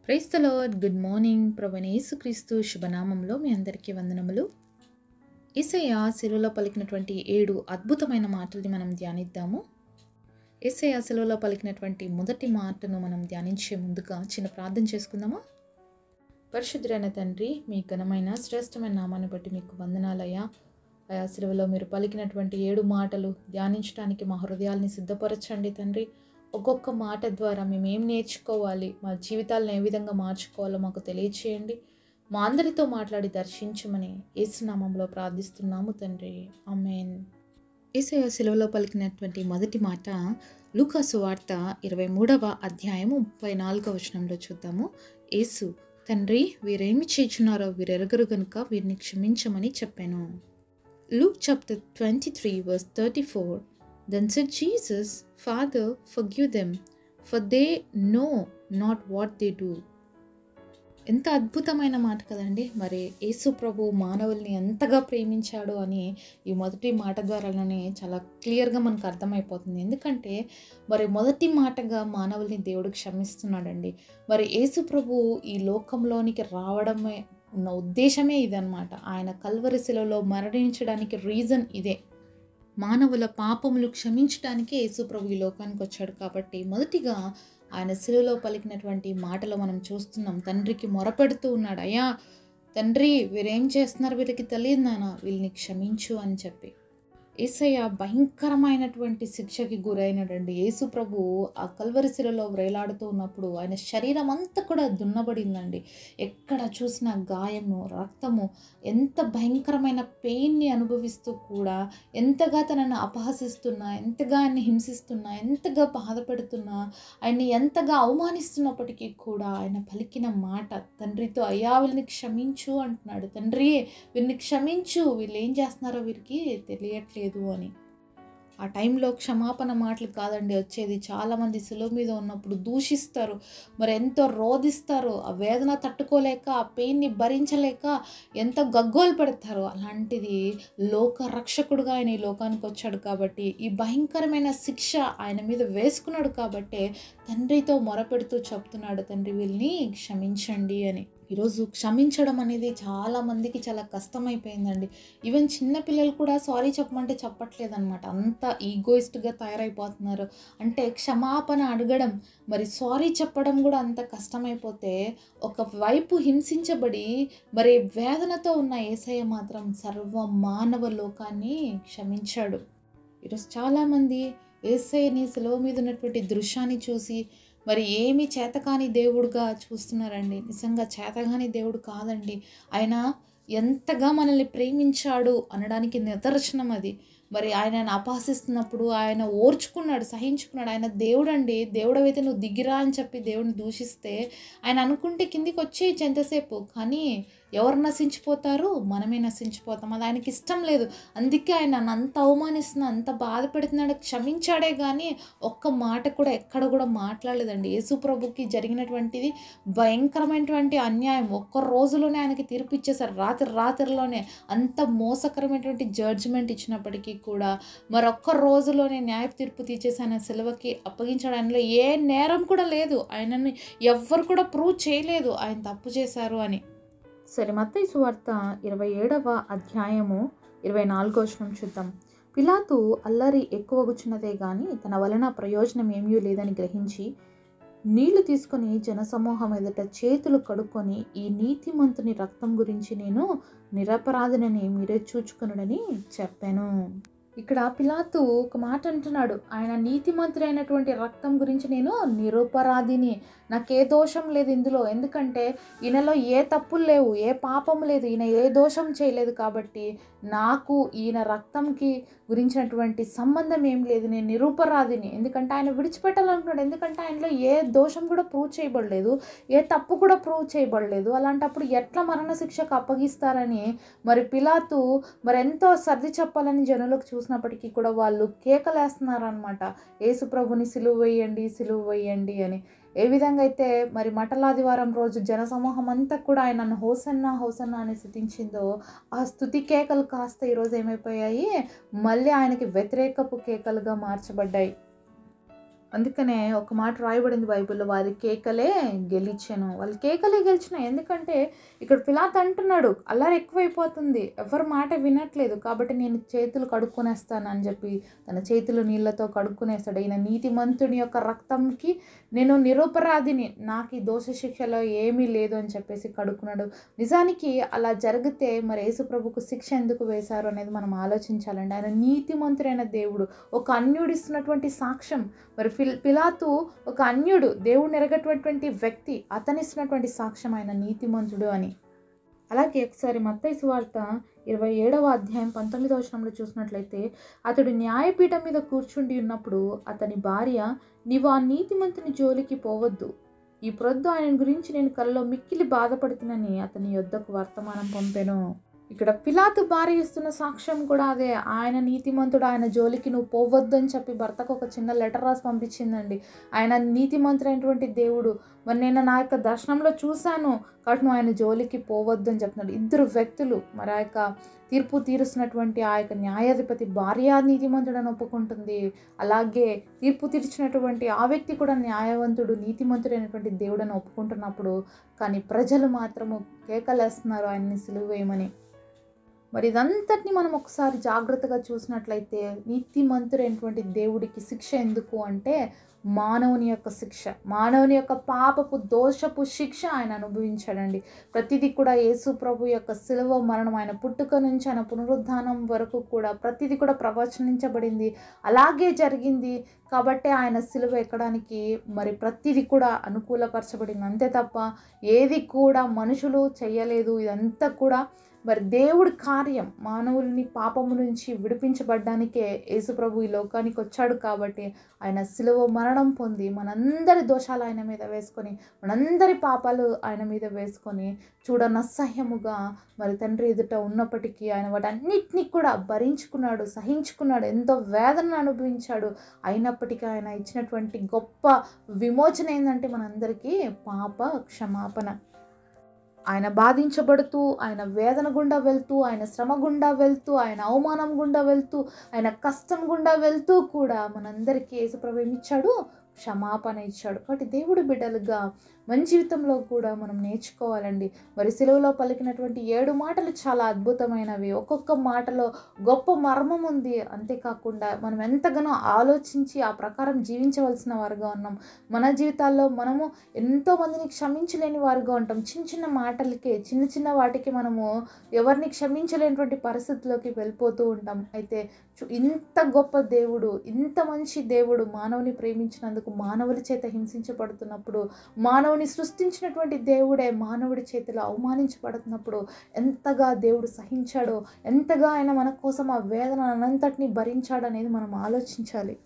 Praise the lord. Good morning. ప్రభువైన యేసుక్రీస్తు శుభనామంలో మీ అందరికీ వందనములు. యేసయ్య శిలువలో పలికినటువంటి 7 అద్భుతమైన మాటల్ని మనం ధ్యానిద్దాము. యేసయ్య శిలువలో పలికినటువంటి మొదటి మాటను మనం ధ్యానించే ముందుగా చిన్న ప్రార్థన చేసుకుందామా? పరిశుద్ధుడైన తండ్రి, మీ ఘనమైన శ్రేష్టమైన నామాన్ని బట్టి మీకు వందనాలయ్యా. అయా శిలువలో మీరు పలికినటువంటి 7 మాటలు ధ్యానించడానికి మా హృదయాల్ని సిద్ధపరచండి తండ్రి. ఒక్కొక్క మాట ద్వారా మేము ఏం నేర్చుకోవాలి, మా జీవితాలను ఏ విధంగా మార్చుకోవాలో మాకు తెలియచేయండి. మా అందరితో మాట్లాడి దర్శించమని యేసునామంలో ప్రార్థిస్తున్నాము తండ్రి. ఆమేన్. యేసయ్య శిలువలో పలికినటువంటి మొదటి మాట లూకా సువార్త 23వ అధ్యాయము 34వ వచనంలో చూద్దాము. యేసు, తండ్రి, వీరేమి చేయుచున్నారో వీరెరగరు గనుక వీరిని క్షమించమని చెప్పాను. Luke chapter 23 verse 34. Then said Jesus, Father, forgive them, for they know not what they do. ఎంత అద్భుతమైన మాట కదండి. మరి యేసు ప్రభు మానవుల్ని ఎంతగా ప్రేమించాడు అని ఈ మొదటి మాట ద్వారానే చాలా క్లియర్గా మనకు అర్థమైపోతుంది. ఎందుకంటే మరి మొదటి మాటగా మానవుల్ని దేవుడు క్షమిస్తున్నాడండి. మరి యేసు ప్రభు ఈ లోకంలోనికి రావడమే ఉన్న ఉద్దేశమే ఇదన్నమాట. ఆయన కల్వరి శిలువలో మరణించడానికి రీజన్ ఇదే. మానవుల పాపములు క్షమించడానికే యేసు ప్రభు ఈ లోకానికి వచ్చాడు. కాబట్టి మొదటిగా ఆయన శిలువలో పలికినటువంటి మాటలో మనం చూస్తున్నాం, తండ్రికి మొరపెడుతూ ఉన్నాడు, అయ్యా తండ్రి, వీరేం చేస్తున్నారు, వీరికి తెలియదు నాన్న, వీళ్ళని క్షమించు అని చెప్పి. యేసయ్య భయంకరమైనటువంటి శిక్షకి గురైనడండి. యేసు ప్రభు ఆ కల్వరి శిలలో వ్రేలాడుతూ ఉన్నప్పుడు ఆయన శరీరం అంతా కూడా దున్నబడిందండి. ఎక్కడ చూసినా గాయము, రక్తము, ఎంత భయంకరమైన పెయిన్ని అనుభవిస్తూ కూడా ఎంతగా తనను అపహసిస్తున్నా, ఎంతగా ఆయన్ని హింసిస్తున్నా, ఎంతగా బాధపెడుతున్నా, ఆయన్ని ఎంతగా అవమానిస్తున్నప్పటికీ కూడా ఆయన పలికిన మాట తండ్రితో, అయ్యా వీళ్ళని క్షమించు అంటున్నాడు. తండ్రి, వీరిని క్షమించు, వీళ్ళు ఏం చేస్తున్నారో వీరికి తెలియట్లేదు అని. ఆ టైంలో క్షమాపణ మాటలు కాదండి వచ్చేది. చాలామంది శిలువ మీద ఉన్నప్పుడు దూషిస్తారు, మరి ఎంతో రోధిస్తారు, ఆ వేదన తట్టుకోలేక, ఆ పెయిన్ని భరించలేక ఎంతో గగ్గోలు పెడతారు. అలాంటిది లోక రక్షకుడుగా ఆయన ఈ లోకానికి వచ్చాడు కాబట్టి, ఈ భయంకరమైన శిక్ష ఆయన మీద వేసుకున్నాడు కాబట్టి తండ్రితో మొరపెడుతూ చెప్తున్నాడు, తండ్రి వీళ్ళని క్షమించండి అని. ఈరోజు క్షమించడం అనేది చాలామందికి చాలా కష్టమైపోయిందండి. ఈవెన్ చిన్నపిల్లలు కూడా సారీ చెప్పమంటే చెప్పట్లేదన్నమాట. అంత ఈగోయిస్ట్గా తయారైపోతున్నారు. అంటే క్షమాపణ అడగడం, మరి సారీ చెప్పడం కూడా అంత కష్టమైపోతే, ఒకవైపు హింసించబడి మరి వేదనతో ఉన్న యేసయ్య మాత్రం సర్వ మానవ లోకాన్ని క్షమించాడు. ఈరోజు చాలామంది యేసయ్యని శిలువ మీద ఉన్నటువంటి దృశ్యాన్ని చూసి మరి ఏమి చేతకాని దేవుడుగా చూస్తున్నారండి. నిజంగా చేతగాని దేవుడు కాదండి. ఆయన ఎంతగా మనల్ని ప్రేమించాడు అనడానికి నిదర్శనం అది. మరి ఆయనను అపహసిస్తున్నప్పుడు ఆయన ఓర్చుకున్నాడు, సహించుకున్నాడు. ఆయన దేవుడండి. దేవుడవైతే నువ్వు దిగిరా అని చెప్పి దేవుడిని దూషిస్తే ఆయన అనుకుంటే కిందికి వచ్చి ఎంతసేపు, కానీ ఎవరు నశించిపోతారు? మనమే నశించిపోతాం. అది ఆయనకి ఇష్టం లేదు. అందుకే ఆయన అంత అవమానిస్తున్నా, అంత బాధ పెడుతున్నాడు. క్షమించాడే కానీ ఒక్క మాట కూడా ఎక్కడ కూడా మాట్లాడలేదండి. యేసు ప్రభుకి జరిగినటువంటిది భయంకరమైనటువంటి అన్యాయం. ఒక్క రోజులోనే ఆయనకి తీర్పు ఇచ్చేశారు. రాత్రిలోనే అంత మోసకరమైనటువంటి జడ్జిమెంట్ ఇచ్చినప్పటికీ కూడా మరొక్క రోజులోనే న్యాయ తీర్పు తీర్చేసి ఆయన సిలువకి అప్పగించాడు. ఆయనలో ఏ నేరం కూడా లేదు. ఆయనని ఎవ్వరు కూడా ప్రూవ్ చేయలేదు ఆయన తప్పు చేశారు అని. సరే, మత్తయి సువార్త 27వ అధ్యాయము 24వ వచనం చూద్దాం. పిలాతు అల్లరి ఎక్కువగుచున్నదే గాని తన వలన ప్రయోజనం ఏమీ లేదని గ్రహించి నీళ్లు తీసుకొని జనసమూహం ఎదుట చేతులు కడుక్కొని, ఈ నీతిమంతుని రక్తం గురించి నేను నిరపరాధినని మీరే చూచుకొనుడని చెప్పాను. ఇక్కడ పిలాతు ఒక మాట అంటున్నాడు, ఆయన నీతిమంతుడైనటువంటి రక్తం గురించి నేను నిరపరాధిని, నాకే దోషం లేదు ఇందులో. ఎందుకంటే ఈయనలో ఏ తప్పులు లేవు, ఏ పాపం లేదు, ఈయన ఏ దోషం చేయలేదు. కాబట్టి నాకు ఈయన రక్తంకి గురించినటువంటి సంబంధం ఏం లేదు, నేను నిరపరాధిని. ఎందుకంటే ఆయన విడిచిపెట్టాలనుకున్నాడు. ఎందుకంటే ఆయనలో ఏ దోషం కూడా ప్రూవ్ చేయబడలేదు, ఏ తప్పు కూడా ప్రూవ్ చేయబడలేదు. అలాంటప్పుడు ఎట్లా మరణశిక్షకు అప్పగిస్తారని మరి పిలాతు మరి ఎంతో సర్ది చెప్పాలని జనులకు చూసినప్పటికీ కూడా వాళ్ళు కేకలేస్తున్నారనమాట, యేసు ప్రభుని సిలువ వేయండి, సిలువ వేయండి అని. ఏ విధంగా అయితే మరి మటలాదివారం రోజు జనసమూహం అంతా కూడా ఆయనను హోసన్నా హోసన్నా అని స్తుతించిందో, ఆ స్తుతి కేకలు కాస్త ఈరోజు ఏమైపోయాయి, మళ్ళీ ఆయనకి వ్యతిరేకపు కేకలుగా మార్చబడ్డాయి. అందుకనే ఒక మాట రాయబడింది బైబిల్లో, వారి కేకలే గెలిచెను. వాళ్ళు కేకలే గెలిచిన. ఎందుకంటే ఇక్కడ పిలాతు అంటున్నాడు, అల్లరి ఎక్కువైపోతుంది, ఎవరి మాట వినట్లేదు, కాబట్టి నేను చేతులు కడుక్కొనేస్తాను అని చెప్పి తన చేతులు నీళ్ళతో కడుక్కునేస్తాడు. ఈయన నీతిమంతుని యొక్క రక్తంకి నేను నిరపరాధిని, నాకు ఈ దోష శిక్షలో ఏమీ లేదు అని చెప్పేసి కడుక్కున్నాడు. నిజానికి అలా జరిగితే మరి యేసుప్రభుకు శిక్ష ఎందుకు వేశారు అనేది మనం ఆలోచించాలండి. ఆయన నీతిమంతుడైన దేవుడు, ఒక అన్యుడు ఇస్తున్నటువంటి సాక్ష్యం. మరి పిలాతు ఒక అన్యుడు, దేవుడిని ఎరగటువంటి వ్యక్తి, అతను ఇస్తున్నటువంటి సాక్ష్యం ఆయన నీతిమంతుడు అని. అలాగే ఒకసారి మత్తయి సువార్త 27వ అధ్యాయం 19వ వచనంలో చూసినట్లయితే, అతడు న్యాయపీఠం మీద కూర్చుండి ఉన్నప్పుడు అతని భార్య, నీవు ఆ నీతిమంతుని జోలికి పోవద్దు, ఈ ప్రొద్దు ఆయన గురించి నేను కలలో మిక్కిలి బాధపడుతున్నని అతని యొద్దకు వర్తమానం పంపెను. ఇక్కడ పిలాతు భార్య ఇస్తున్న సాక్ష్యం కూడా అదే. ఆయన నీతిమంతుడు, ఆయన జోలికి నువ్వు పోవద్దు అని చెప్పి భర్తకు ఒక చిన్న లెటర్ రాసి పంపించిందండి. ఆయన నీతిమంతుడైనటువంటి దేవుడు, మరి నేను నా యొక్క దర్శనంలో చూశాను, కాబట్టి నువ్వు ఆయన జోలికి పోవద్దు అని చెప్తున్నాడు. ఇద్దరు వ్యక్తులు, మరి ఆ యొక్క తీర్పు తీరుస్తున్నటువంటి ఆ యొక్క న్యాయాధిపతి భార్య నీతిమంతుడని ఒప్పుకుంటుంది, అలాగే తీర్పు తీర్చినటువంటి ఆ వ్యక్తి కూడా న్యాయవంతుడు, నీతిమంతుడైనటువంటి దేవుడని ఒప్పుకుంటున్నప్పుడు, కానీ ప్రజలు మాత్రము కేకలేస్తున్నారు ఆయన్ని సిలువ వేయమని. మరి ఇదంతటిని మనం ఒకసారి జాగ్రత్తగా చూసినట్లయితే, నీతిమంతుడైనటువంటి దేవుడికి శిక్ష ఎందుకు అంటే, మానవుని యొక్క శిక్ష, మానవుని యొక్క పాపపు దోషపు శిక్ష ఆయన అనుభవించాడండి. ప్రతిదీ కూడా యేసు ప్రభు యొక్క శిలువ మరణం, ఆయన పుట్టుక నుంచి ఆయన పునరుద్ధానం వరకు కూడా ప్రతిదీ కూడా ప్రవచనించబడింది, అలాగే జరిగింది. కాబట్టి ఆయన శిలువ ఎక్కడానికి మరి ప్రతిదీ కూడా అనుకూలపరచబడింది, అంతే తప్ప ఏది కూడా మనుషులు చేయలేదు. ఇదంతా కూడా మరి దేవుడి కార్యం, మానవుల్ని పాపము నుంచి విడిపించబడ్డానికే యేసుప్రభు ఈ లోకానికి వచ్చాడు. కాబట్టి ఆయన శిలువ మరణం పొంది మనందరి దోషాలు ఆయన మీద వేసుకొని, మనందరి పాపాలు ఆయన మీద వేసుకొని, చూడనసహ్యముగా మరి తండ్రి ఎదుట ఉన్నప్పటికీ ఆయన వాటన్నిటినీ కూడా భరించుకున్నాడు, సహించుకున్నాడు, ఎంతో వేదనను అనుభవించాడు. అయినప్పటికీ ఆయన ఇచ్చినటువంటి గొప్ప విమోచన ఏంటంటే మనందరికీ పాప క్షమాపణ. ఆయన బాధించబడుతూ, ఆయన వేదన గుండా వెళ్తూ, ఆయన శ్రమ గుండా వెళ్తూ, ఆయన అవమానం గుండా వెళ్తూ, ఆయన కష్టం గుండా వెళ్తూ కూడా మనందరికీ యేసుప్రభు ఇచ్చాడు, క్షమాపణ ఇచ్చాడు. కాబట్టి దేవుడి బిడ్డలుగా మన జీవితంలో కూడా మనం నేర్చుకోవాలండి. మరి సిలువలో పలికినటువంటి 7 మాటలు చాలా అద్భుతమైనవి. ఒక్కొక్క మాటలో గొప్ప మర్మం ఉంది. అంతేకాకుండా మనం ఎంతగానో ఆలోచించి ఆ ప్రకారం జీవించవలసిన వారుగా ఉన్నాం. మన జీవితాల్లో మనము ఎంతోమందిని క్షమించలేని వారుగా ఉంటాం. చిన్న చిన్న మాటలకే, చిన్న చిన్న వాటికి మనము ఎవరిని క్షమించలేనటువంటి పరిస్థితుల్లోకి వెళ్ళిపోతూ ఉంటాం. అయితే ఇంత గొప్ప దేవుడు, ఇంత మంచి దేవుడు మానవుని ప్రేమించినందుకు, మానవుల చేత హింసించబడుతున్నప్పుడు, మానవుని సృష్టించినటువంటి దేవుడే మానవుడి చేతిలో అవమానించబడుతున్నప్పుడు ఎంతగా దేవుడు సహించాడో, ఎంతగా ఆయన మన కోసం ఆ వేదన అనంతటిని భరించాడు అనేది మనం ఆలోచించాలి.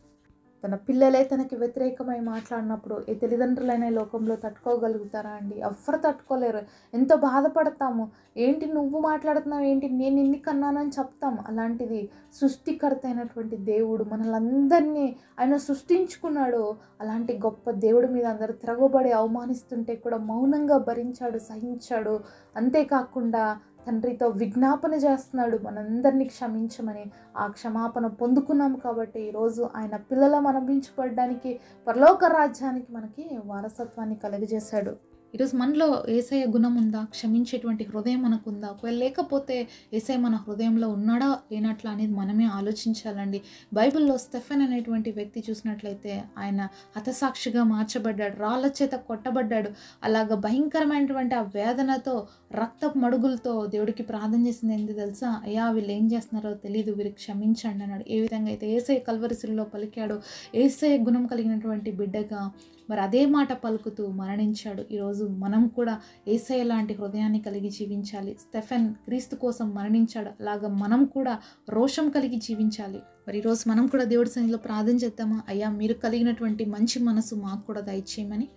తన పిల్లలే తనకి వ్యతిరేకమై మాట్లాడినప్పుడు ఏ తల్లిదండ్రులైన లోకంలో తట్టుకోగలుగుతారా అండి? ఎవ్వరు తట్టుకోలేరు. ఎంతో బాధపడతాము. ఏంటి నువ్వు మాట్లాడుతున్నావు, ఏంటి నేను నిన్ను కన్నానని చెప్తాము. అలాంటిది సృష్టికర్త అయినటువంటి దేవుడు మనలందరినీ ఆయన సృష్టించుకున్నాడు. అలాంటి గొప్ప దేవుడి మీద అందరూ తిరగబడి అవమానిస్తుంటే కూడా మౌనంగా భరించాడు, సహించాడు. అంతేకాకుండా తండ్రితో విజ్ఞాపన చేస్తున్నాడు మనందరినీ క్షమించమని. ఆ క్షమాపణ పొందుకున్నాం కాబట్టి ఈరోజు ఆయన పిల్లలం అనిపించబడడానికి, పరలోక రాజ్యానికి మనకి వారసత్వాన్ని కలుగజేశాడు. ఈరోజు మనలో యేసయ్య గుణం ఉందా? క్షమించేటువంటి హృదయం మనకుందా? ఒకవేళ లేకపోతే యేసయ్య మన హృదయంలో ఉన్నాడా లేనట్లా అనేది మనమే ఆలోచించాలండి. బైబిల్లో స్టెఫెన్ అనేటువంటి వ్యక్తి చూసినట్లయితే ఆయన హతసాక్షిగా మార్చబడ్డాడు, రాళ్ళ చేత కొట్టబడ్డాడు. అలాగ భయంకరమైనటువంటి ఆ వేదనతో, రక్తపు మడుగులతో దేవుడికి ప్రార్థన చేసింది ఏంటి తెలుసా? అయ్యా వీళ్ళు ఏం చేస్తున్నారో తెలియదు, వీరికి క్షమించండి అన్నాడు. ఏ విధంగా అయితే యేసయ్య కల్వరి శిలువలో పలికాడో, యేసయ్య గుణం కలిగినటువంటి బిడ్డగా మరి అదే మాట పలుకుతూ మరణించాడు. ఈరోజు మనం కూడా యేసయ్య లాంటి హృదయాన్ని కలిగి జీవించాలి. స్టెఫెన్ క్రీస్తు కోసం మరణించాడు, అలాగా మనం కూడా రోషం కలిగి జీవించాలి. మరి ఈరోజు మనం కూడా దేవుడి సన్నిధిలో ప్రార్థన చేద్దామా? అయ్యా మీరు కలిగినటువంటి మంచి మనసు మాకు కూడా దయచేయమని.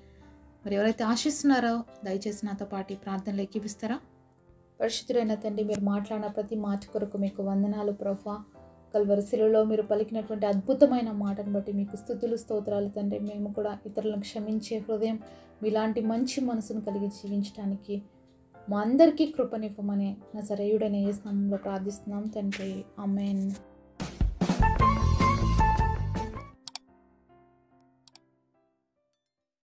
మరి ఎవరైతే ఆశిస్తున్నారో దయచేసి నాతో పాటు ప్రార్థనలు ఎక్కిపిస్తారా? పరిశుద్ధుడైన తండ్రి, మీరు మాట్లాడిన ప్రతి మాట కొరకు మీకు వందనాలు ప్రభువా. కల్వరి శిలువలో మీరు పలికినటువంటి అద్భుతమైన మాటను బట్టి మీకు స్తుతులు, స్తోత్రాలు తండ్రి. మేము కూడా ఇతరులను క్షమించే హృదయం, మీలాంటి మంచి మనసును కలిగి జీవించడానికి మా అందరికీ కృపనివ్వమని నజరేయుడైన యేసు నామములో ప్రార్థిస్తున్నాం తండ్రి. ఆమేన్.